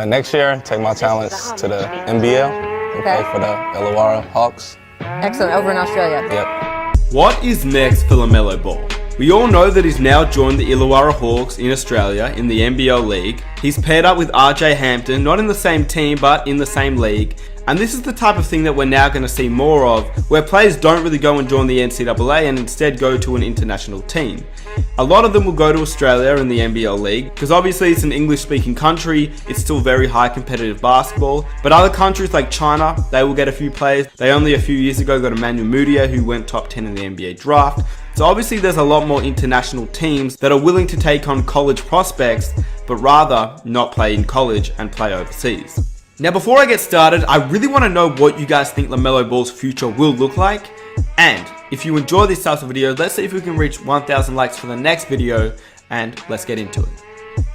Next year, take my talents to the NBL and play for the Illawarra Hawks. Excellent, over in Australia. Yep. What is next for LaMelo Ball? We all know that he's now joined the Illawarra Hawks in Australia in the NBL League. He's paired up with RJ Hampton, not in the same team but in the same league. And this is the type of thing that we're now going to see more of, where players don't really go and join the NCAA and instead go to an international team. A lot of them will go to Australia in the NBL League, because obviously it's an English-speaking country, it's still very high competitive basketball, but other countries like China, they will get a few players. They only a few years ago got Emmanuel Mudiay, who went top 10 in the NBA draft. So obviously there's a lot more international teams that are willing to take on college prospects, but rather not play in college and play overseas. Now before I get started, I really want to know what you guys think LaMelo Ball's future will look like. And if you enjoy these types of videos, let's see if we can reach 1,000 likes for the next video, and let's get into it.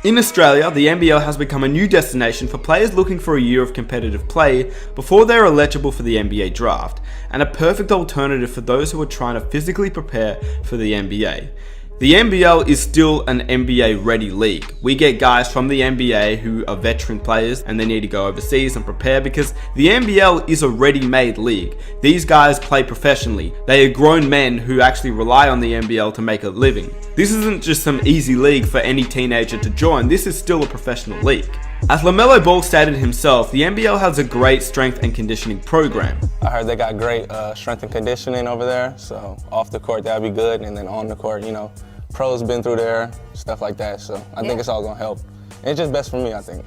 In Australia, the NBL has become a new destination for players looking for a year of competitive play before they're eligible for the NBA draft, and a perfect alternative for those who are trying to physically prepare for the NBA. The NBL is still an NBA ready league. We get guys from the NBA who are veteran players and they need to go overseas and prepare because the NBL is a ready-made league. These guys play professionally. They are grown men who actually rely on the NBL to make a living. This isn't just some easy league for any teenager to join. This is still a professional league. As LaMelo Ball stated himself, the NBL has a great strength and conditioning program. I heard they got great strength and conditioning over there, so off the court that'd be good, and then on the court, you know, pros been through there, stuff like that, so I think it's all gonna help. And it's just best for me, I think.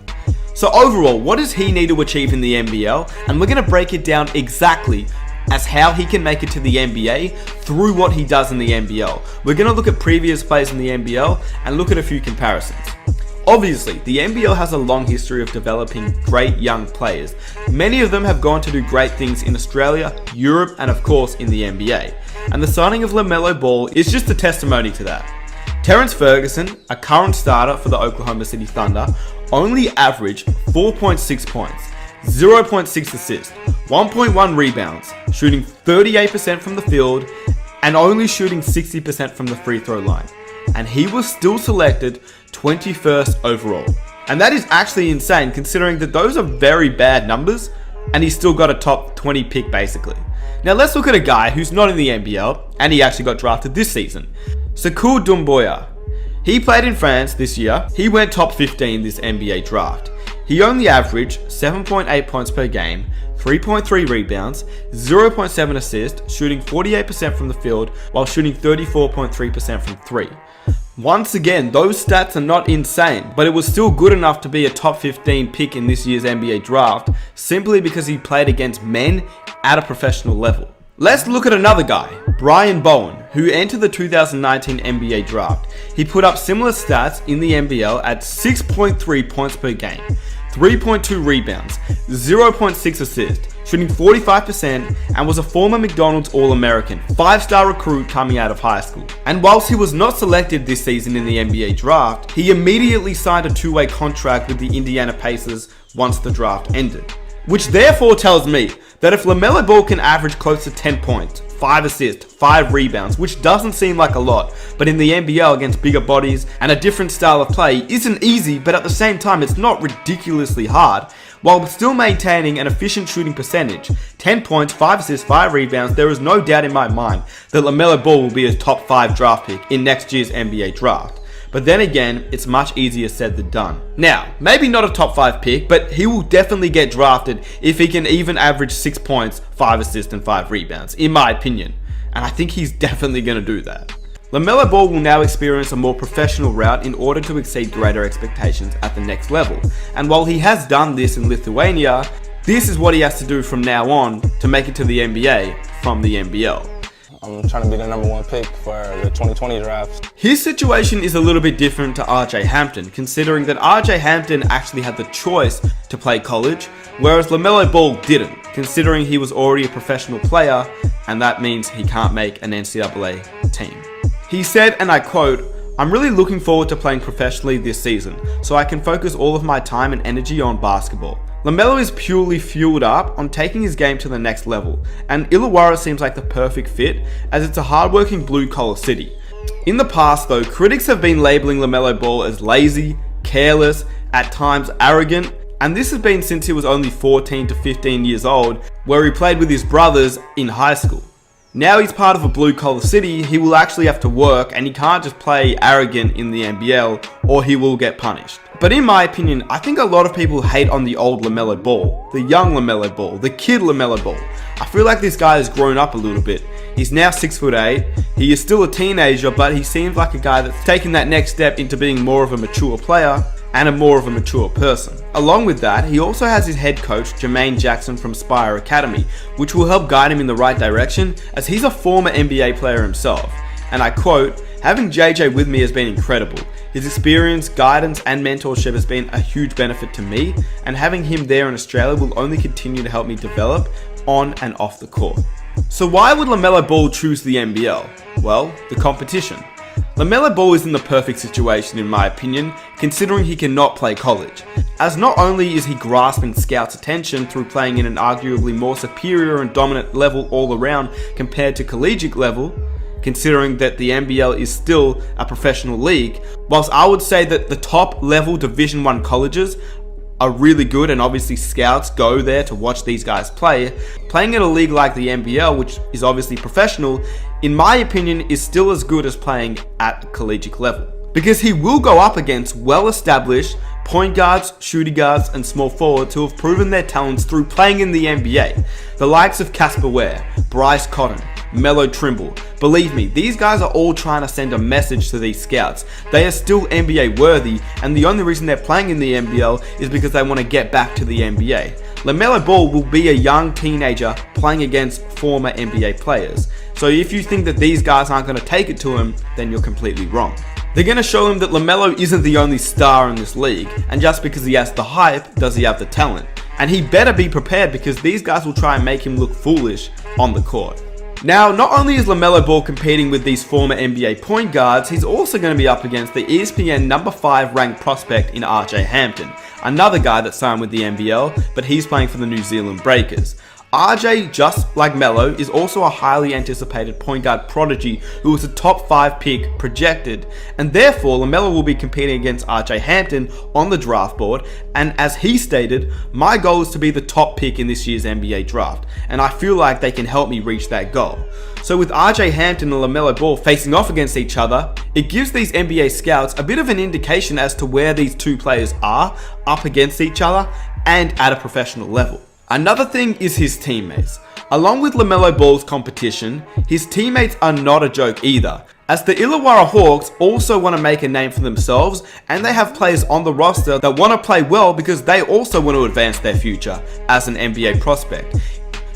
So overall, what does he need to achieve in the NBL? And we're gonna break it down exactly as how he can make it to the NBA through what he does in the NBL. We're gonna look at previous plays in the NBL and look at a few comparisons. Obviously, the NBL has a long history of developing great young players. Many of them have gone to do great things in Australia, Europe, and of course in the NBA. And the signing of LaMelo Ball is just a testimony to that. Terrence Ferguson, a current starter for the Oklahoma City Thunder, only averaged 4.6 points, 0.6 assists, 1.1 rebounds, shooting 38% from the field, and only shooting 60% from the free throw line. And he was still selected 21st overall. And that is actually insane considering that those are very bad numbers and he still got a top 20 pick basically. Now let's look at a guy who's not in the NBL and he actually got drafted this season. Sekou Doumbouya. He played in France this year. He went top 15 this NBA draft. He only averaged 7.8 points per game, 3.3 rebounds, 0.7 assists, shooting 48% from the field while shooting 34.3% from 3. Once again, those stats are not insane, but it was still good enough to be a top 15 pick in this year's NBA draft simply because he played against men at a professional level. Let's look at another guy, Brian Bowen, who entered the 2019 NBA draft. He put up similar stats in the NBL at 6.3 points per game, 3.2 rebounds, 0.6 assists, shooting 45%, and was a former McDonald's All-American, 5-star recruit coming out of high school. And whilst he was not selected this season in the NBA draft, he immediately signed a 2-way contract with the Indiana Pacers once the draft ended. Which therefore tells me that if LaMelo Ball can average close to 10 points, 5 assists, 5 rebounds, which doesn't seem like a lot, but in the NBL against bigger bodies and a different style of play isn't easy, but at the same time it's not ridiculously hard, while still maintaining an efficient shooting percentage, 10 points, 5 assists, 5 rebounds, there is no doubt in my mind that LaMelo Ball will be a top 5 draft pick in next year's NBA draft. But then again, it's much easier said than done. Now, maybe not a top 5 pick, but he will definitely get drafted if he can even average 6 points, 5 assists and 5 rebounds, in my opinion. And I think he's definitely going to do that. LaMelo Ball will now experience a more professional route in order to exceed greater expectations at the next level. And while he has done this in Lithuania, this is what he has to do from now on to make it to the NBA from the NBL. I'm trying to be the #1 pick for the 2020 draft. His situation is a little bit different to RJ Hampton, considering that RJ Hampton actually had the choice to play college, whereas LaMelo Ball didn't, considering he was already a professional player, and that means he can't make an NCAA team. He said, and I quote, "I'm really looking forward to playing professionally this season, so I can focus all of my time and energy on basketball." LaMelo is purely fueled up on taking his game to the next level, and Illawarra seems like the perfect fit as it's a hardworking blue-collar city. In the past though, critics have been labeling LaMelo Ball as lazy, careless, at times arrogant, and this has been since he was only 14 to 15 years old, where he played with his brothers in high school. Now he's part of a blue-collar city, he will actually have to work, and he can't just play arrogant in the NBL or he will get punished. But in my opinion, I think a lot of people hate on the old LaMelo Ball, the young LaMelo Ball, the kid LaMelo Ball. I feel like this guy has grown up a little bit. He's now 6'8", he is still a teenager, but he seems like a guy that's taken that next step into being more of a mature player and more of a mature person. Along with that, he also has his head coach, Jermaine Jackson from Spire Academy, which will help guide him in the right direction as he's a former NBA player himself. And I quote, "Having JJ with me has been incredible. His experience, guidance, and mentorship has been a huge benefit to me, and having him there in Australia will only continue to help me develop on and off the court." So why would LaMelo Ball choose the NBL? Well, the competition. LaMelo Ball is in the perfect situation in my opinion, considering he cannot play college, as not only is he grasping scouts' attention through playing in an arguably more superior and dominant level all around compared to collegiate level, considering that the NBL is still a professional league, whilst I would say that the top level Division 1 colleges are really good and obviously scouts go there to watch these guys play. Playing in a league like the NBL, which is obviously professional, in my opinion is still as good as playing at a collegiate level. Because he will go up against well-established point guards, shooting guards, and small forwards who have proven their talents through playing in the NBA. The likes of Casper Ware, Bryce Cotton, Melo Trimble. Believe me, these guys are all trying to send a message to these scouts. They are still NBA worthy, and the only reason they're playing in the NBL is because they want to get back to the NBA. LaMelo Ball will be a young teenager playing against former NBA players. So if you think that these guys aren't going to take it to him, then you're completely wrong. They're going to show him that LaMelo isn't the only star in this league, and just because he has the hype, does he have the talent? And he better be prepared because these guys will try and make him look foolish on the court. Now, not only is LaMelo Ball competing with these former NBA point guards, he's also going to be up against the ESPN number 5 ranked prospect in RJ Hampton, another guy that signed with the NBL, but he's playing for the New Zealand Breakers. RJ, just like Melo, is also a highly anticipated point guard prodigy who was a top 5 pick projected, and therefore LaMelo will be competing against RJ Hampton on the draft board, and as he stated, my goal is to be the top pick in this year's NBA draft, and I feel like they can help me reach that goal. So with RJ Hampton and LaMelo Ball facing off against each other, it gives these NBA scouts a bit of an indication as to where these two players are up against each other and at a professional level. Another thing is his teammates. Along with LaMelo Ball's competition, his teammates are not a joke either, as the Illawarra Hawks also want to make a name for themselves, and they have players on the roster that want to play well because they also want to advance their future as an NBA prospect.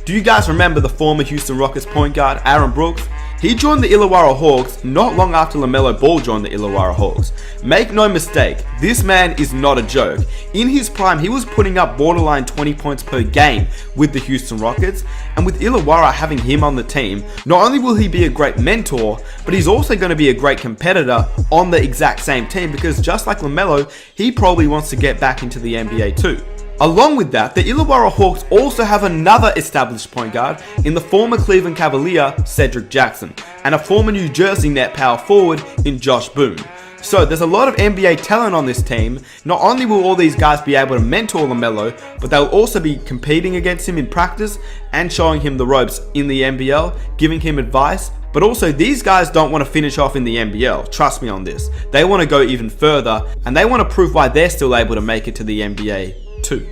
Do you guys remember the former Houston Rockets point guard Aaron Brooks? He joined the Illawarra Hawks not long after LaMelo Ball joined the Illawarra Hawks. Make no mistake, this man is not a joke. In his prime, he was putting up borderline 20 points per game with the Houston Rockets, and with Illawarra having him on the team, not only will he be a great mentor, but he's also going to be a great competitor on the exact same team because just like LaMelo, he probably wants to get back into the NBA too. Along with that, the Illawarra Hawks also have another established point guard in the former Cleveland Cavalier, Cedric Jackson, and a former New Jersey net power forward in Josh Boone. So there's a lot of NBA talent on this team. Not only will all these guys be able to mentor LaMelo, but they'll also be competing against him in practice and showing him the ropes in the NBL, giving him advice. But also, these guys don't want to finish off in the NBL, trust me on this. They want to go even further, and they want to prove why they're still able to make it to the NBA too.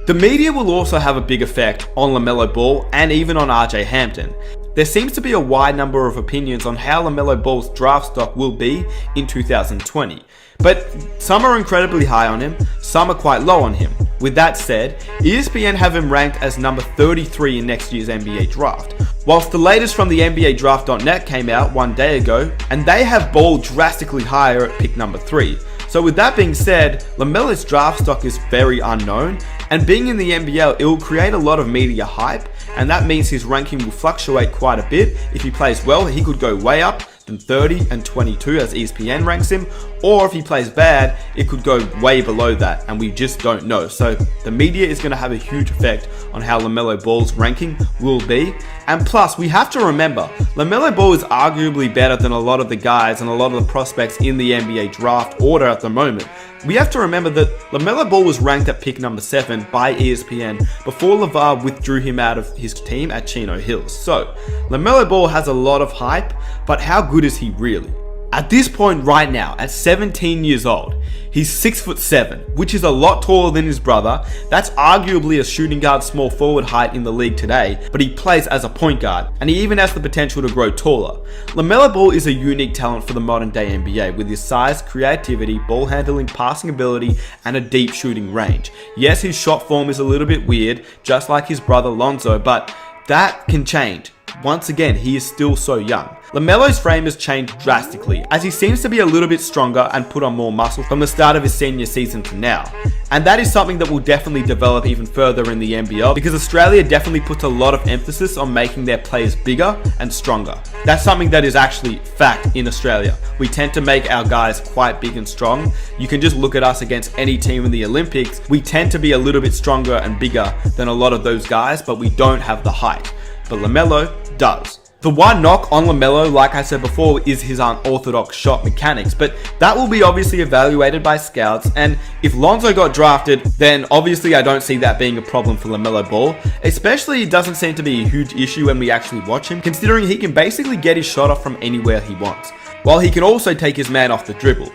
The media will also have a big effect on LaMelo Ball and even on RJ Hampton. There seems to be a wide number of opinions on how LaMelo Ball's draft stock will be in 2020. But some are incredibly high on him, some are quite low on him. With that said, ESPN have him ranked as number 33 in next year's NBA draft. Whilst the latest from the NBADraft.net came out one day ago, and they have Ball drastically higher at pick number 3. So with that being said, LaMelo's draft stock is very unknown, and being in the NBL, it will create a lot of media hype, and that means his ranking will fluctuate quite a bit. If he plays well, he could go way up than 30 and 22 as ESPN ranks him, or if he plays bad, it could go way below that, and we just don't know. So the media is going to have a huge effect on how LaMelo Ball's ranking will be. And plus, we have to remember, LaMelo Ball is arguably better than a lot of the guys and a lot of the prospects in the NBA draft order at the moment. We have to remember that LaMelo Ball was ranked at pick number 7 by ESPN before LeVar withdrew him out of his team at Chino Hills. So, LaMelo Ball has a lot of hype, but how good is he really? At this point right now, at 17 years old, he's 6'7", which is a lot taller than his brother. That's arguably a shooting guard small forward height in the league today, but he plays as a point guard, and he even has the potential to grow taller. LaMelo Ball is a unique talent for the modern day NBA with his size, creativity, ball handling, passing ability, and a deep shooting range. Yes, his shot form is a little bit weird, just like his brother Lonzo, but that can change. Once again, he is still so young. LaMelo's frame has changed drastically, as he seems to be a little bit stronger and put on more muscle from the start of his senior season to now. And that is something that will definitely develop even further in the NBL, because Australia definitely puts a lot of emphasis on making their players bigger and stronger. That's something that is actually fact in Australia. We tend to make our guys quite big and strong. You can just look at us against any team in the Olympics. We tend to be a little bit stronger and bigger than a lot of those guys, but we don't have the height. But LaMelo does. The one knock on LaMelo, like I said before, is his unorthodox shot mechanics, but that will be obviously evaluated by scouts, and if Lonzo got drafted, then obviously I don't see that being a problem for LaMelo Ball. Especially, it doesn't seem to be a huge issue when we actually watch him, considering he can basically get his shot off from anywhere he wants, while he can also take his man off the dribble.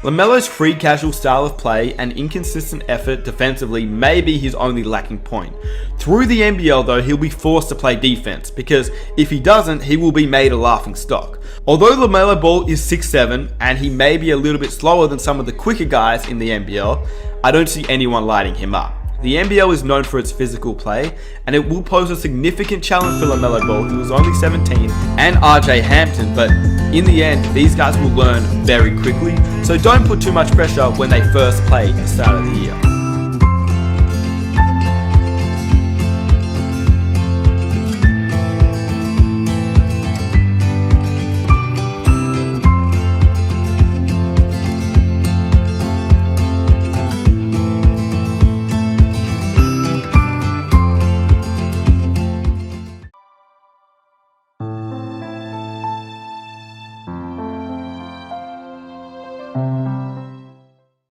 LaMelo's free casual style of play and inconsistent effort defensively may be his only lacking point. Through the NBL though, he'll be forced to play defense, because if he doesn't, he will be made a laughing stock. Although LaMelo Ball is 6'7", and he may be a little bit slower than some of the quicker guys in the NBL, I don't see anyone lighting him up. The NBL is known for its physical play, and it will pose a significant challenge for LaMelo Ball, who is only 17, and RJ Hampton, but in the end, these guys will learn very quickly, so don't put too much pressure when they first play at the start of the year.